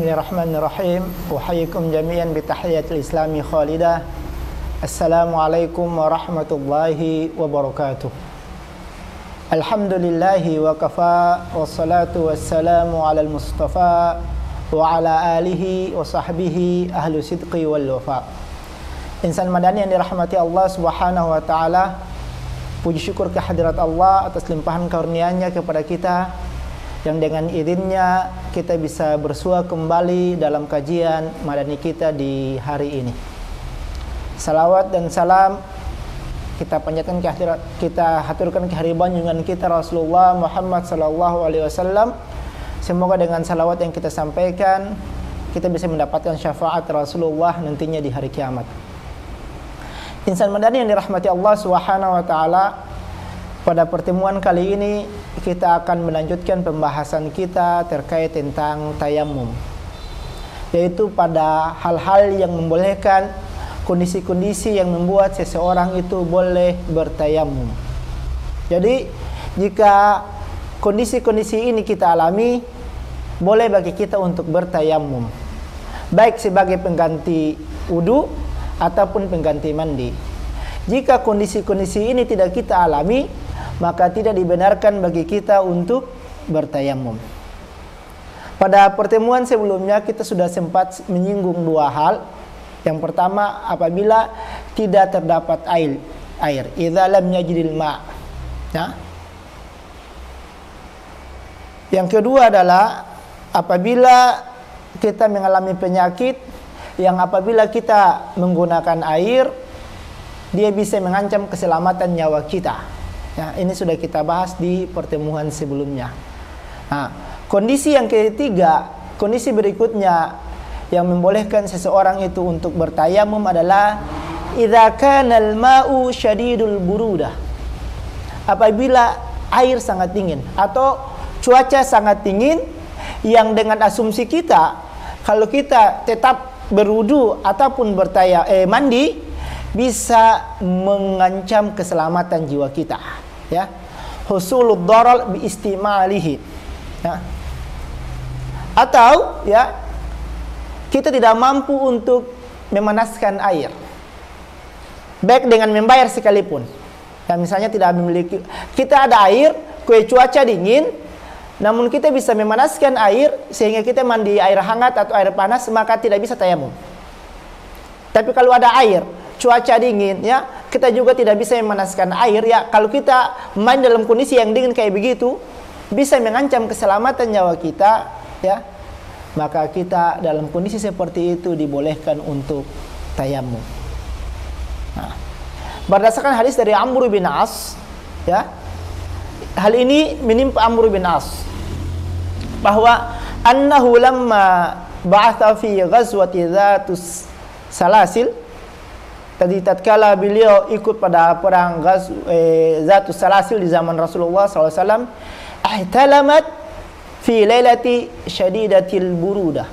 Bismillahirrahmanirrahim. Uhayyikum jami'an bitahiyatil islami khalidah. Assalamualaikum warahmatullahi wabarakatuh. Alhamdulillahi wa kafa, wassalatu wassalamu ala al-mustafa wa ala alihi wa sahbihi ahlu sidqi wal wafa. Insan madani yang dirahmati Allah subhanahu wa ta'ala, puji syukur kehadirat Allah atas limpahan karunia-Nya kepada kita, yang dengan izinnya kita bisa bersua kembali dalam kajian madani kita di hari ini. Salawat dan salam kita panjatkan kita haturkan kehadiran junjungan kita Rasulullah Muhammad sallallahu alaihi wasallam. Semoga dengan salawat yang kita sampaikan kita bisa mendapatkan syafaat Rasulullah nantinya di hari kiamat. Insan madani yang dirahmati Allah Subhanahu wa taala, pada pertemuan kali ini kita akan melanjutkan pembahasan kita terkait tentang tayamum, yaitu pada hal-hal yang membolehkan, kondisi-kondisi yang membuat seseorang itu boleh bertayamum. Jadi jika kondisi-kondisi ini kita alami, boleh bagi kita untuk bertayamum, baik sebagai pengganti wudu ataupun pengganti mandi. Jika kondisi-kondisi ini tidak kita alami, maka tidak dibenarkan bagi kita untuk bertayamum. Pada pertemuan sebelumnya kita sudah sempat menyinggung dua hal. Yang pertama, apabila tidak terdapat air, idza lam yajidil ma'. Ya. Yang kedua adalah apabila kita mengalami penyakit yang apabila kita menggunakan air, dia bisa mengancam keselamatan nyawa kita. Ya, ini sudah kita bahas di pertemuan sebelumnya. Nah, kondisi yang ketiga, kondisi berikutnya yang membolehkan seseorang itu untuk bertayamum adalah idza kana al-ma'u syadidul burudah. Apabila air sangat dingin atau cuaca sangat dingin, yang dengan asumsi kita kalau kita tetap berwudu ataupun mandi bisa mengancam keselamatan jiwa kita, ya. Husulud darar bi istimalihi, ya. Atau ya kita tidak mampu untuk memanaskan air, baik dengan membayar sekalipun. Ya, misalnya tidak memiliki, kita ada air, cuaca dingin, namun kita bisa memanaskan air sehingga kita mandi air hangat atau air panas, maka tidak bisa tayamum. Tapi kalau ada air, cuaca dingin, ya, kita juga tidak bisa memanaskan air, ya. Kalau kita main dalam kondisi yang dingin kayak begitu, bisa mengancam keselamatan nyawa kita, ya. Maka kita dalam kondisi seperti itu dibolehkan untuk tayamum. Nah, berdasarkan hadis dari Amr bin As, ya. Hal ini menimpa Amr bin As bahwa annahu lamma ba'atha fi ghazwati Zatus Salasil. Tadi tatkala beliau ikut pada perang Zatus Salasil di zaman Rasulullah SAW, ihtalamat fi lailati syadidatil burudah.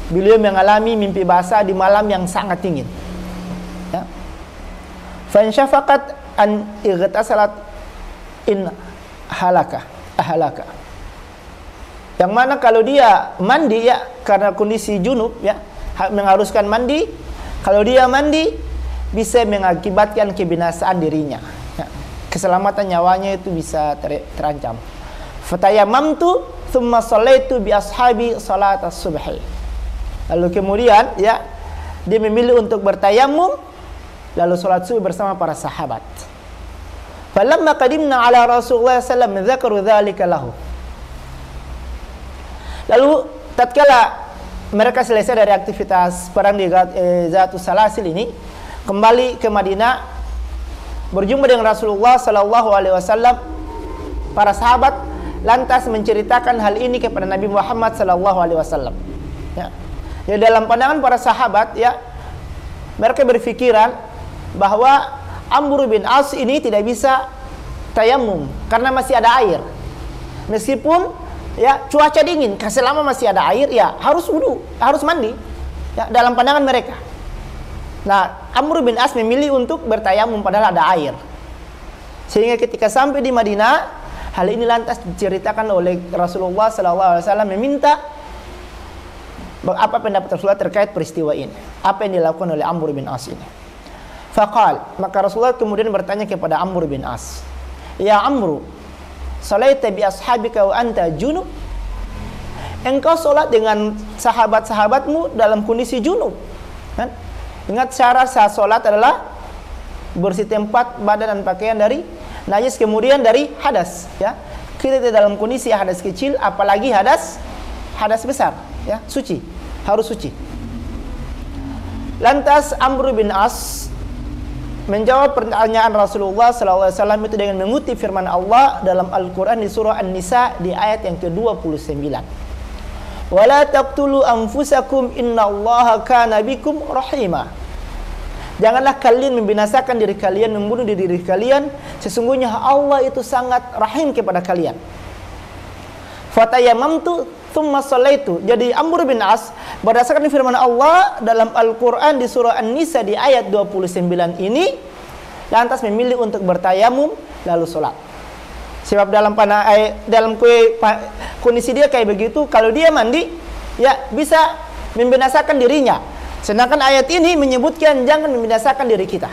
Beliau mengalami mimpi basah di malam yang sangat dingin. Ya. Fanshafaqat an igtasalat in ahlaka. Yang mana kalau dia mandi, ya, karena kondisi junub, ya, mengharuskan mandi. Kalau dia mandi bisa mengakibatkan kebinasaan dirinya, ya. Keselamatan nyawanya itu bisa terancam. Fatayamamtu thumma sallaitu bi ashabi salat as-subhi. Lalu kemudian, ya, dia memilih untuk bertayamum lalu salat subuh bersama para sahabat. Falamma qadimna ala Rasulullah sallallahu alaihi wasallam dzakaru dzalika lahu. Lalu tatkala mereka selesai dari aktivitas perang di Zatus Salasil ini, kembali ke Madinah, berjumpa dengan Rasulullah sallallahu alaihi wasallam. Para sahabat lantas menceritakan hal ini kepada Nabi Muhammad sallallahu alaihi wasallam. Ya. Jadi dalam pandangan para sahabat, ya, mereka berpikiran bahwa Amr bin As ini tidak bisa tayamum karena masih ada air. Meskipun, ya, cuaca dingin, selama masih ada air, ya, harus wudu, harus mandi, ya, dalam pandangan mereka. Nah, Amr bin As memilih untuk bertayamum padahal ada air. Sehingga ketika sampai di Madinah, hal ini lantas diceritakan oleh Rasulullah SAW, meminta apa pendapat Rasulullah terkait peristiwa ini? Apa yang dilakukan oleh Amr bin As ini? Faqal, maka Rasulullah kemudian bertanya kepada Amr bin As, "Ya Amru, salaita bi ashabika wa anta junub?" Engkau sholat dengan sahabat-sahabatmu dalam kondisi junub, kan? Ingat cara sah sholat adalah bersih tempat, badan dan pakaian dari najis, kemudian dari hadas, ya. Kita di dalam kondisi hadas kecil, apalagi hadas besar, ya, suci, harus suci. Lantas Amr bin As menjawab pertanyaan Rasulullah SAW itu dengan mengutip firman Allah dalam Al-Quran di surah An-Nisa di ayat yang ke-29. Wala taqtulu anfusakum innallaha kana bikum rahima. Janganlah kalian membinasakan diri kalian, membunuh diri kalian, sesungguhnya Allah itu sangat rahim kepada kalian. Fatayamamtu tsumma shallaitu. Jadi Amr bin As berdasarkan firman Allah dalam Al-Qur'an di surah An-Nisa di ayat 29 ini lantas memilih untuk bertayamum lalu salat. Sebab dalam kondisi dia kayak begitu, kalau dia mandi ya bisa membinasakan dirinya. Sedangkan ayat ini menyebutkan jangan membinasakan diri kita.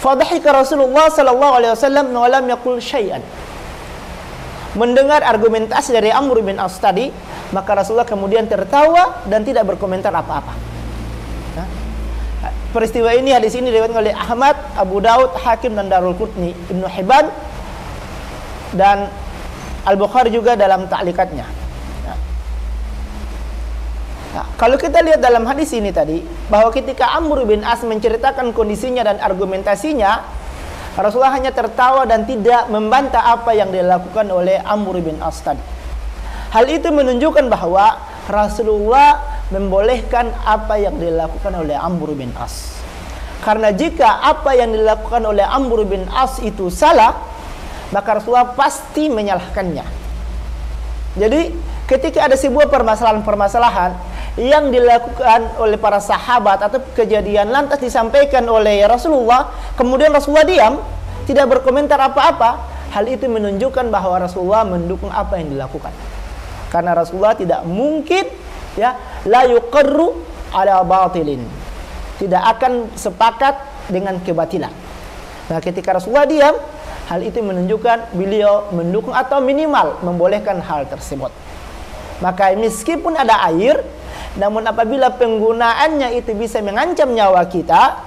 Fadhika Rasulullah sallallahu alaihi wasallam wa lam yaqul syai'an. Mendengar argumentasi dari Amr bin As tadi, maka Rasulullah kemudian tertawa dan tidak berkomentar apa-apa. Peristiwa ini, hadis ini diriwayatkan oleh Ahmad, Abu Daud, Hakim dan Darul Qutni, Ibnu Hibban dan Al-Bukhari juga dalam ta'liqatnya. Nah, kalau kita lihat dalam hadis ini tadi, bahwa ketika Amr bin As menceritakan kondisinya dan argumentasinya, Rasulullah hanya tertawa dan tidak membantah apa yang dilakukan oleh Amr bin As tadi. Hal itu menunjukkan bahwa Rasulullah membolehkan apa yang dilakukan oleh Amr bin As. Karena jika apa yang dilakukan oleh Amr bin As itu salah, maka Rasulullah pasti menyalahkannya. Jadi ketika ada sebuah permasalahan yang dilakukan oleh para sahabat atau kejadian lantas disampaikan oleh Rasulullah, kemudian Rasulullah diam, tidak berkomentar apa-apa, hal itu menunjukkan bahwa Rasulullah mendukung apa yang dilakukan. Karena Rasulullah tidak mungkin ya la yuqarru ala batilin, tidak akan sepakat dengan kebatilan. Nah, ketika Rasulullah diam, hal itu menunjukkan beliau mendukung atau minimal membolehkan hal tersebut. Maka meskipun ada air, namun apabila penggunaannya itu bisa mengancam nyawa kita,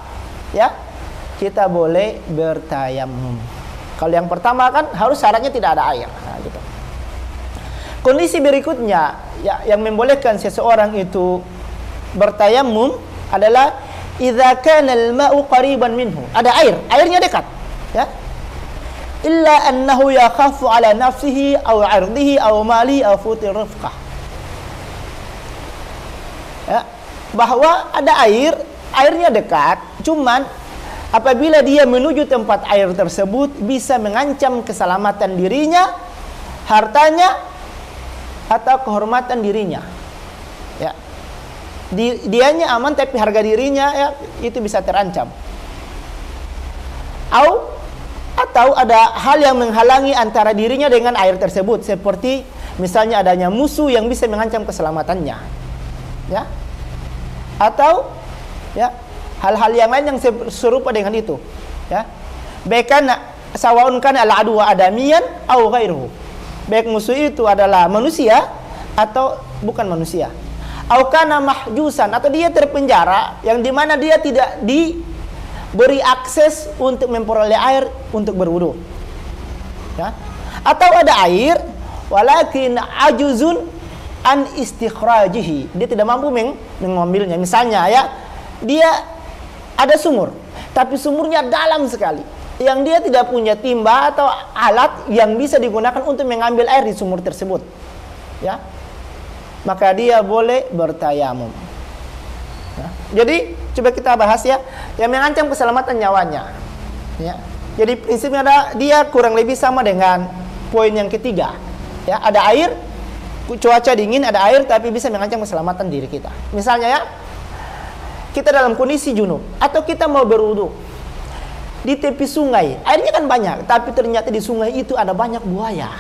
ya, kita boleh bertayamum. Kalau yang pertama kan harus syaratnya tidak ada air. Nah, gitu. Kondisi berikutnya ya, yang membolehkan seseorang itu bertayamum adalah idza kana al-ma'u qariban minhu. Ada air, airnya dekat, ya. Illa annahu yakhafu ala nafsihi aw 'irdihi aw mali aw futi rifqah. Ya, bahwa ada air, airnya dekat, cuman apabila dia menuju tempat air tersebut bisa mengancam keselamatan dirinya, hartanya atau kehormatan dirinya. Ya. Dianya aman tapi harga dirinya ya itu bisa terancam. Atau ada hal yang menghalangi antara dirinya dengan air tersebut, seperti misalnya adanya musuh yang bisa mengancam keselamatannya. Ya. Atau ya hal-hal yang lain yang serupa dengan itu. Ya. Baik kana sawaun kana al-adu adamiyan aw ghairuhu. Baik musuh itu adalah manusia atau bukan manusia. Au kana mahjusan, atau dia terpenjara yang dimana dia tidak diberi akses untuk memperoleh air untuk berwudu. Ya. Atau ada air walakin ajuzun an istikhrajihi. Dia tidak mampu mengambilnya. Misalnya ya, dia ada sumur, tapi sumurnya dalam sekali, yang dia tidak punya timba atau alat yang bisa digunakan untuk mengambil air di sumur tersebut, ya, maka dia boleh bertayamum. Ya. Jadi coba kita bahas ya, yang mengancam keselamatan nyawanya. Ya. Jadi prinsipnya dia kurang lebih sama dengan poin yang ketiga. Ya, ada air, cuaca dingin, ada air tapi bisa mengancam keselamatan diri kita. Misalnya ya, kita dalam kondisi junub atau kita mau berwudu di tepi sungai, airnya kan banyak, tapi ternyata di sungai itu ada banyak buaya.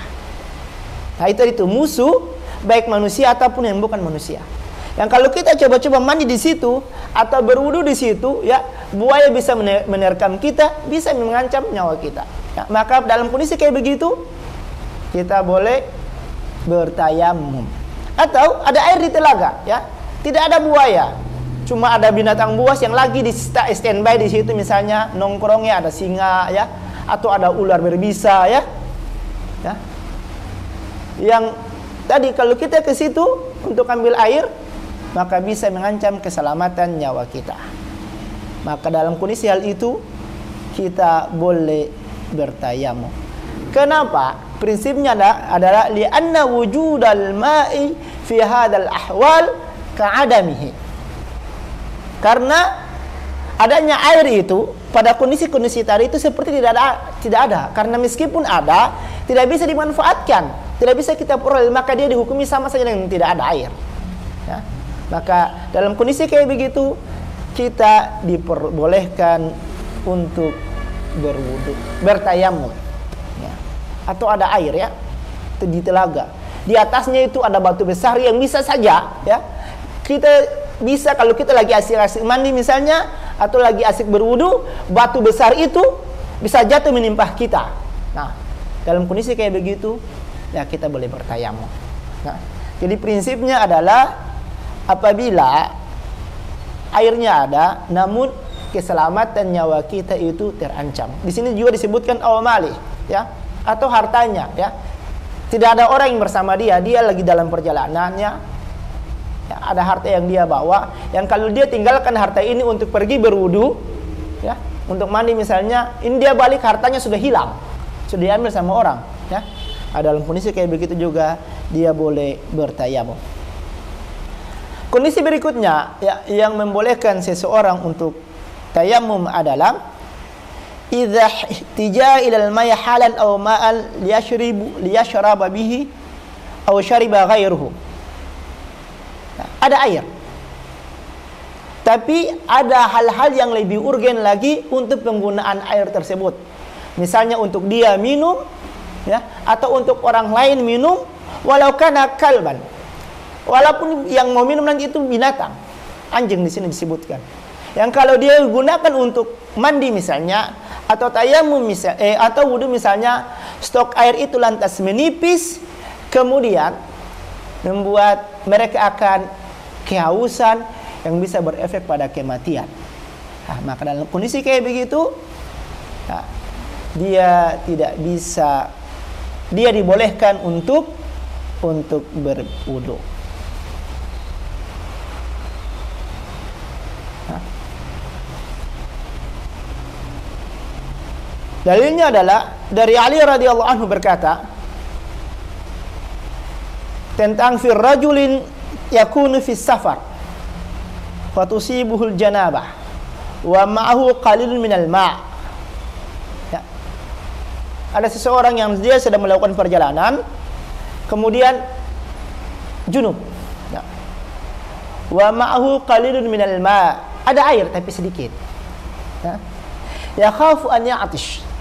Nah itu musuh baik manusia ataupun yang bukan manusia. Yang kalau kita coba-coba mandi di situ atau berwudu di situ, ya, buaya bisa menerkam kita, bisa mengancam nyawa kita. Ya, maka dalam kondisi kayak begitu, kita boleh bertayamum. Atau ada air di telaga, ya, tidak ada buaya, cuma ada binatang buas yang lagi di standby di situ, misalnya nongkrongnya ada singa, ya, atau ada ular berbisa, ya, ya. Yang tadi kalau kita ke situ untuk ambil air, maka bisa mengancam keselamatan nyawa kita. Maka dalam kondisi hal itu kita boleh bertayamum. Kenapa? Prinsipnya adalah li'anna wujudal ma'i fi hadzal ahwal ka'adamihi. Karena adanya air itu pada kondisi-kondisi tadi itu seperti tidak ada. Karena meskipun ada, tidak bisa dimanfaatkan, tidak bisa kita peroleh, maka dia dihukumi sama saja dengan tidak ada air. Ya. Maka dalam kondisi kayak begitu, kita diperbolehkan untuk berwudu, bertayamum, ya. Atau ada air, ya, di telaga. Di atasnya itu ada batu besar yang bisa saja, ya, kita bisa kalau kita lagi asik-asik mandi misalnya, atau lagi asik berwudu, batu besar itu bisa jatuh menimpa kita. Nah, dalam kondisi kayak begitu, ya, kita boleh bertayamum. Nah, jadi prinsipnya adalah apabila airnya ada, namun keselamatan nyawa kita itu terancam. Di sini juga disebutkan awamali, ya, atau hartanya, ya. Tidak ada orang yang bersama dia lagi dalam perjalanannya, ya, ada harta yang dia bawa, yang kalau dia tinggalkan harta ini untuk pergi berwudu, ya, untuk mandi misalnya, ini dia balik hartanya sudah hilang, sudah diambil sama orang, ya. Dalam kondisi kayak begitu juga dia boleh bertayamum. Kondisi berikutnya, ya, yang membolehkan seseorang untuk tayamum adalah idza ihtija ila al-ma'i halan aw ma'an liyashraba bihi aw shariba ghairuhu. Nah, ada air, tapi ada hal-hal yang lebih urgen lagi untuk penggunaan air tersebut. Misalnya untuk dia minum, ya, atau untuk orang lain minum, walau kana kalban, walaupun yang mau minum nanti itu binatang, anjing di sini disebutkan. Yang kalau dia gunakan untuk mandi misalnya, atau tayamum misalnya, atau wudu misalnya, stok air itu lantas menipis, kemudian membuat mereka akan kehausan yang bisa berefek pada kematian. Nah, maka dalam kondisi kayak begitu, nah, dia tidak bisa, dia dibolehkan untuk berwudu. Dalilnya adalah dari Ali radhiyallahu anhu berkata tentang fir rajulin yakunu fis safar fatusibuhul janabah wa ma'ahu qalilun minal ma'. Ya. Ada seseorang yang dia sedang melakukan perjalanan, kemudian junub. Ya. Wa ma'ahu qalilun minal ma'. Ada air tapi sedikit. Ya. Ya khafu an ya'tish.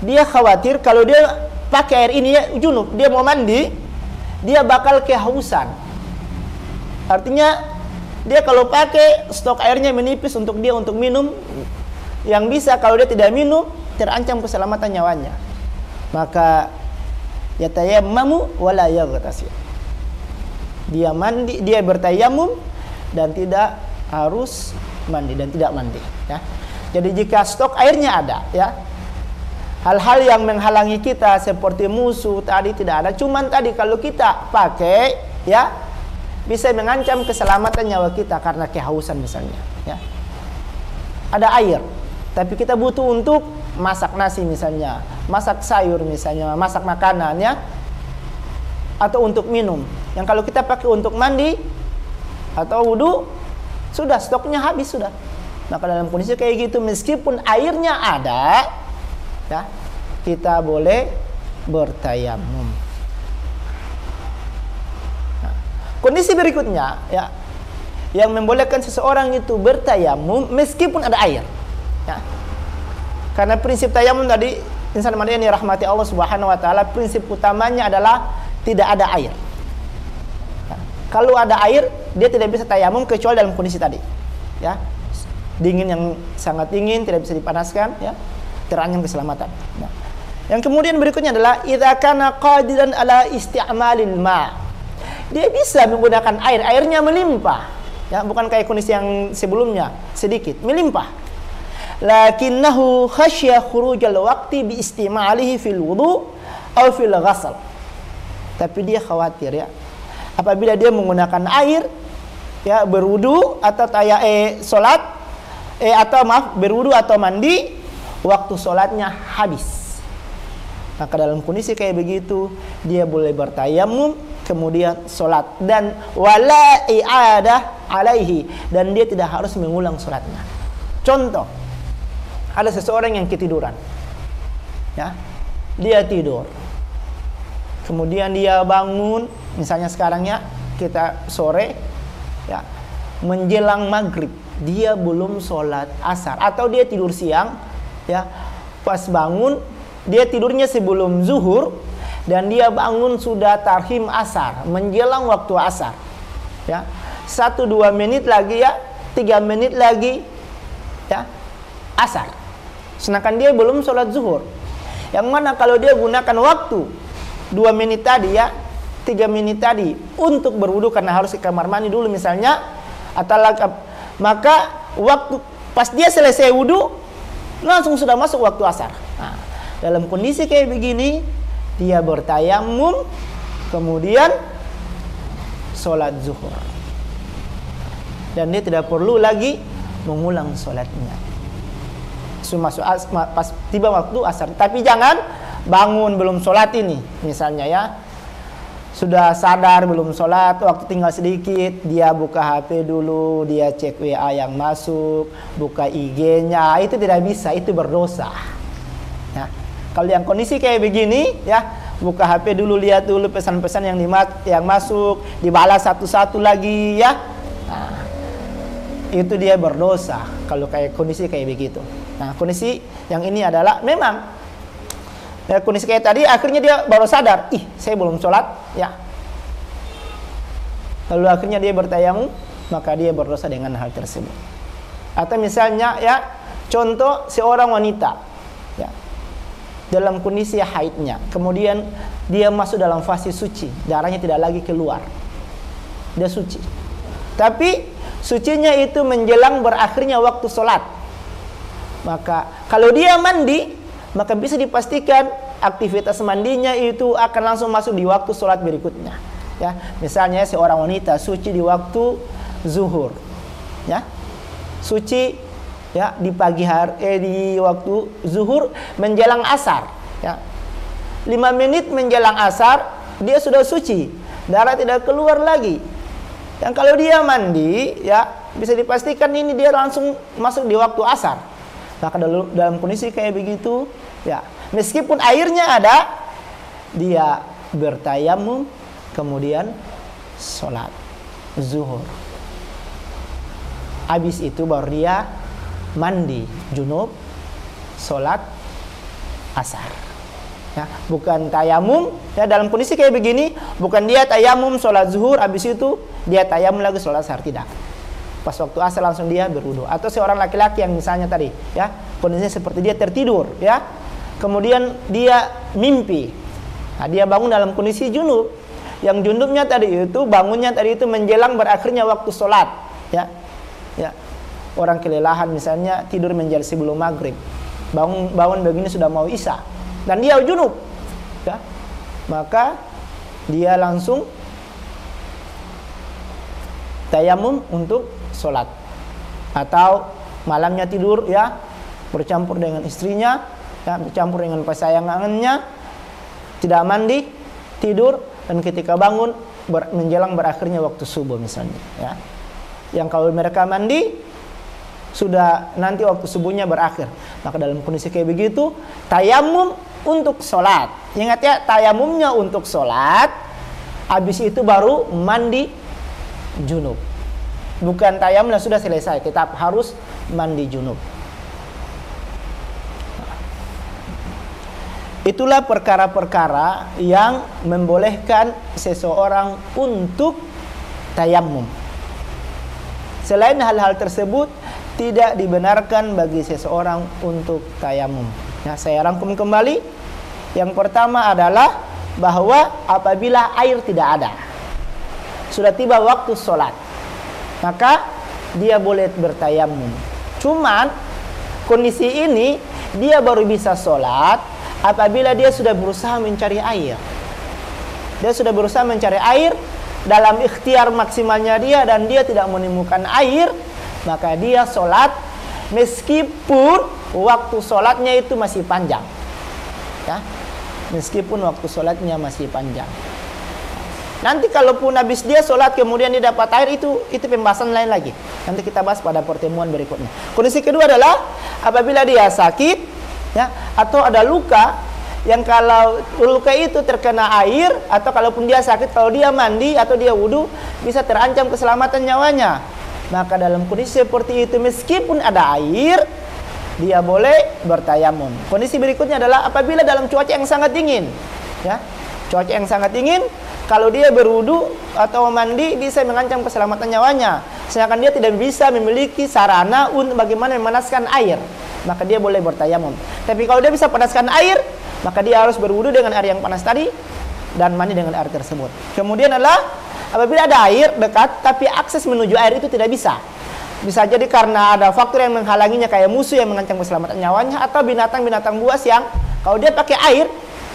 Dia khawatir kalau dia pakai air ini, ya, junub, dia mau mandi, dia bakal kehausan. Artinya dia kalau pakai stok airnya menipis untuk dia untuk minum, yang bisa kalau dia tidak minum terancam keselamatan nyawanya. Maka yatayammamu wala yaghtasil. Dia mandi, dia bertayamum dan tidak harus mandi dan tidak mandi, ya. Jadi jika stok airnya ada, ya, hal-hal yang menghalangi kita seperti musuh tadi tidak ada, cuman tadi kalau kita pakai, ya, bisa mengancam keselamatan nyawa kita karena kehausan misalnya, ya. Ada air, tapi kita butuh untuk masak nasi misalnya, masak sayur misalnya, masak makanan, ya, atau untuk minum. Yang kalau kita pakai untuk mandi atau wudu, sudah stoknya habis sudah. Maka dalam kondisi kayak gitu, meskipun airnya ada, ya, kita boleh bertayamum. Nah, kondisi berikutnya, ya, yang membolehkan seseorang itu bertayamum meskipun ada air, ya. Karena prinsip tayamum tadi, insan manusia yang dirahmati Allah Subhanahu wa taala, prinsip utamanya adalah tidak ada air. Kalau ada air, dia tidak bisa tayamum kecuali dalam kondisi tadi. Ya. Dingin yang sangat dingin, tidak bisa dipanaskan, ya. Terancam keselamatan. Nah. Yang kemudian berikutnya adalah idza kana qadiran ala isti'malil ma. Dia bisa menggunakan air, airnya melimpah. Ya, bukan kayak kondisi yang sebelumnya, sedikit, melimpah. Lakinnahu khasyya khurujal waqti bi istimalihi fil wudu atau fil ghasl. Tapi dia khawatir, ya. Apabila dia menggunakan air, ya, berwudu atau salat berwudu atau mandi, waktu salatnya habis. Maka dalam kondisi kayak begitu, dia boleh bertayamum, kemudian sholat, dan wala i'adah alaihi, dan dia tidak harus mengulang sholatnya. Contoh, ada seseorang yang ketiduran, ya, dia tidur, kemudian dia bangun, misalnya sekarang, ya, kita sore, ya, menjelang maghrib, dia belum sholat asar, atau dia tidur siang, ya, pas bangun, dia tidurnya sebelum zuhur, dan dia bangun sudah tarhim asar, menjelang waktu asar, ya, 1-2 menit lagi, ya, 3 menit lagi, ya, asar. Sedangkan dia belum sholat zuhur. Yang mana kalau dia gunakan waktu 2 menit tadi, ya, 3 menit tadi untuk berwudu karena harus ke kamar mandi dulu misalnya, atau maka waktu pas dia selesai wudu langsung sudah masuk waktu asar. Nah, dalam kondisi kayak begini, dia bertayamum, kemudian sholat zuhur, dan dia tidak perlu lagi mengulang sholatnya. Pas tiba waktu asar. Tapi jangan bangun belum sholat ini, misalnya, ya, sudah sadar belum sholat, waktu tinggal sedikit, dia buka HP dulu, dia cek WA yang masuk, buka IG-nya, itu tidak bisa, itu berdosa. Ya. Kalau yang kondisi kayak begini, ya, buka HP dulu, lihat dulu pesan-pesan yang masuk, dibalas satu-satu lagi, ya. Nah, itu dia berdosa kalau kayak kondisi kayak begitu. Nah, kondisi yang ini adalah memang, ya, kondisi kayak tadi akhirnya dia baru sadar, saya belum sholat, ya. Lalu akhirnya dia bertayamum, maka dia berdosa dengan hal tersebut. Atau misalnya, ya, contoh seorang wanita, ya, dalam kondisi haidnya, kemudian dia masuk dalam fase suci, darahnya tidak lagi keluar, dia suci, tapi sucinya itu menjelang berakhirnya waktu sholat. Maka kalau dia mandi, maka bisa dipastikan aktivitas mandinya itu akan langsung masuk di waktu sholat berikutnya. Ya, misalnya seorang wanita suci di waktu zuhur, ya, suci, ya, di pagi hari, di waktu zuhur menjelang asar, ya, 5 menit menjelang asar dia sudah suci, darah tidak keluar lagi. Dan kalau dia mandi, ya, bisa dipastikan ini dia langsung masuk di waktu asar. Maka dalam kondisi kayak begitu, ya, meskipun airnya ada, dia bertayamum, kemudian sholat zuhur. Habis itu baru dia mandi junub, sholat asar. Ya, bukan tayamum, ya, dalam kondisi kayak begini, bukan dia tayamum sholat zuhur, habis itu dia tayamum lagi sholat asar, tidak. Pas waktu asar langsung dia berwudu. Atau seorang laki-laki yang misalnya tadi, ya, kondisinya seperti dia tertidur, ya, kemudian dia mimpi, nah, dia bangun dalam kondisi junub. Yang junubnya tadi itu, bangunnya tadi itu menjelang berakhirnya waktu sholat, ya, ya. Orang kelelahan misalnya tidur menjelang sebelum maghrib, bangun begini sudah mau isya, dan dia junub, ya, maka dia langsung tayamum untuk sholat. Atau malamnya tidur, ya, bercampur dengan istrinya, ya, bercampur dengan kesayangannya, tidak mandi, tidur, dan ketika bangun menjelang berakhirnya waktu subuh misalnya, ya. Yang kalau mereka mandi sudah nanti waktu subuhnya berakhir, maka dalam kondisi kayak begitu tayamum untuk sholat. Ingat, ya, tayamumnya untuk sholat, habis itu baru mandi junub. Bukan tayamumnya sudah selesai, tetap harus mandi junub. Itulah perkara-perkara yang membolehkan seseorang untuk tayamum. Selain hal-hal tersebut, tidak dibenarkan bagi seseorang untuk tayamum. Nah, saya rangkum kembali. Yang pertama adalah bahwa apabila air tidak ada, sudah tiba waktu sholat, maka dia boleh bertayamum. Cuman kondisi ini dia baru bisa sholat apabila dia sudah berusaha mencari air. Dia sudah berusaha mencari air dalam ikhtiar maksimalnya dia dan dia tidak menemukan air, maka dia sholat meskipun waktu sholatnya itu masih panjang, ya, meskipun waktu sholatnya masih panjang. Nanti kalaupun habis dia sholat kemudian dia dapat air, itu pembahasan lain lagi. Nanti kita bahas pada pertemuan berikutnya. Kondisi kedua adalah apabila dia sakit, ya, atau ada luka yang kalau luka itu terkena air, atau kalaupun dia sakit, kalau dia mandi atau dia wudu bisa terancam keselamatan nyawanya. Maka dalam kondisi seperti itu meskipun ada air, dia boleh bertayamum. Kondisi berikutnya adalah apabila dalam cuaca yang sangat dingin, ya, cuaca yang sangat dingin, kalau dia berwudu atau mandi bisa mengancam keselamatan nyawanya, sedangkan dia tidak bisa memiliki sarana untuk bagaimana memanaskan air, maka dia boleh bertayamum. Tapi kalau dia bisa panaskan air, maka dia harus berwudu dengan air yang panas tadi dan mandi dengan air tersebut. Kemudian adalah apabila ada air dekat tapi akses menuju air itu tidak bisa. Bisa jadi karena ada faktor yang menghalanginya, kayak musuh yang mengancam keselamatan nyawanya, atau binatang-binatang buas yang kalau dia pakai air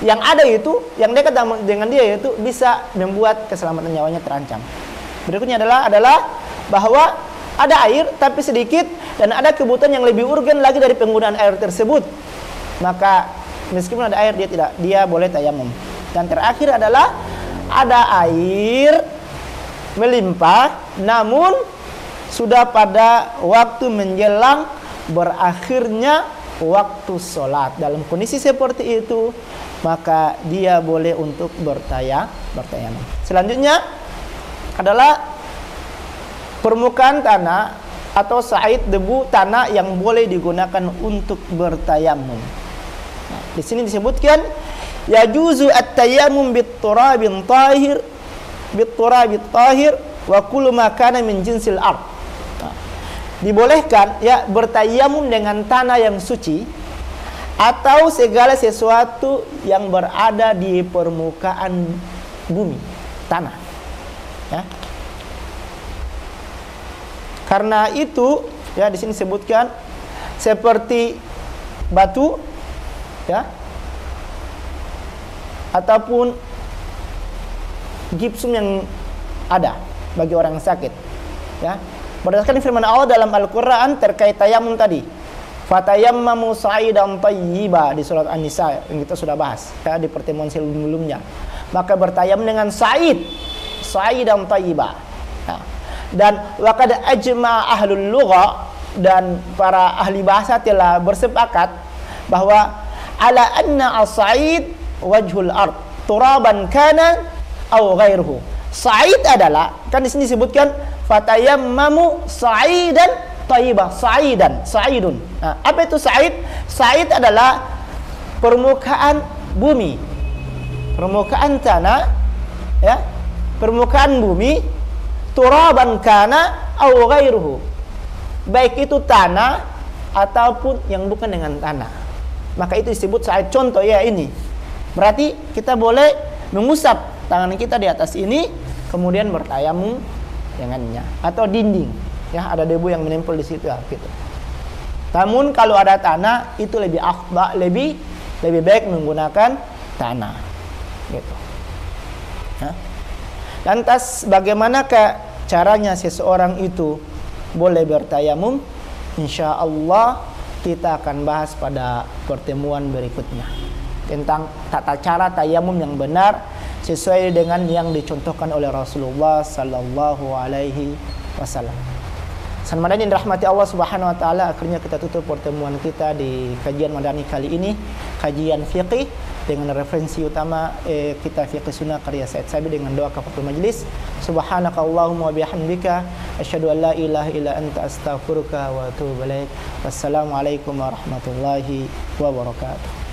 yang ada itu, yang dekat dengan dia itu bisa membuat keselamatan nyawanya terancam. Berikutnya adalah bahwa ada air tapi sedikit dan ada kebutuhan yang lebih urgen lagi dari penggunaan air tersebut. Maka meskipun ada air dia boleh tayamum. Dan terakhir adalah ada air melimpah namun sudah pada waktu menjelang berakhirnya waktu sholat. Dalam kondisi seperti itu, maka dia boleh untuk bertayamum. Selanjutnya adalah permukaan tanah atau sa'id, debu tanah yang boleh digunakan untuk bertayamum. Nah, di sini disebutkan yajuzu at-tayammum bit-turabin tahir wa kullu ma kana min jinsil ard. Dibolehkan, ya, bertayamum dengan tanah yang suci atau segala sesuatu yang berada di permukaan bumi, tanah, ya. Karena itu, ya, di sini sebutkan seperti batu, ya, ataupun gipsum yang ada bagi orang yang sakit, ya. Berdasarkan firman Allah dalam Al-Quran terkait tayamum tadi, fatayammamu sa'idan thayyiba, di surat An-Nisa yang kita sudah bahas, ya, di pertemuan sebelumnya. Maka bertayamum dengan sa'idan thayyiba. Nah, dan waqad ajma ahlul lugha, dan para ahli bahasa telah bersepakat bahwa ala anna as-sa'id wajhul ard turaban kana aw ghairuhu. Sa'id adalah, kan di sini disebutkan fatayammamu sa'idan thayyibah, sa'idun. Nah, apa itu sa'id? Sa'id adalah permukaan bumi, permukaan tanah, ya, permukaan bumi, turaban kana aw ghairuhu, baik itu tanah ataupun yang bukan dengan tanah, maka itu disebut sa'id. Contoh, ya, ini berarti kita boleh mengusap tangan kita di atas ini kemudian bertayamum dengannya, atau dinding, ya, ada debu yang menempel di situ, ya, gitu. Namun kalau ada tanah itu lebih afdal, lebih baik menggunakan tanah, gitu. Ya. Lantas bagaimanakah caranya seseorang itu boleh bertayamum? Insya Allah kita akan bahas pada pertemuan berikutnya tentang tata cara tayamum yang benar sesuai dengan yang dicontohkan oleh Rasulullah sallallahu alaihi wasallam. San madani rahmati Allah Subhanahu wa taala, akhirnya kita tutup pertemuan kita di kajian madani kali ini, kajian fiqih dengan referensi utama kitab Fiqh Sunnah karya Said Sabi dengan doa kafatul majlis. Subhanakallahumma wa bihamdika asyhadu an la ilaha illa anta astaghfiruka wa atubu ilaik. Wassalamualaikum warahmatullahi wabarakatuh.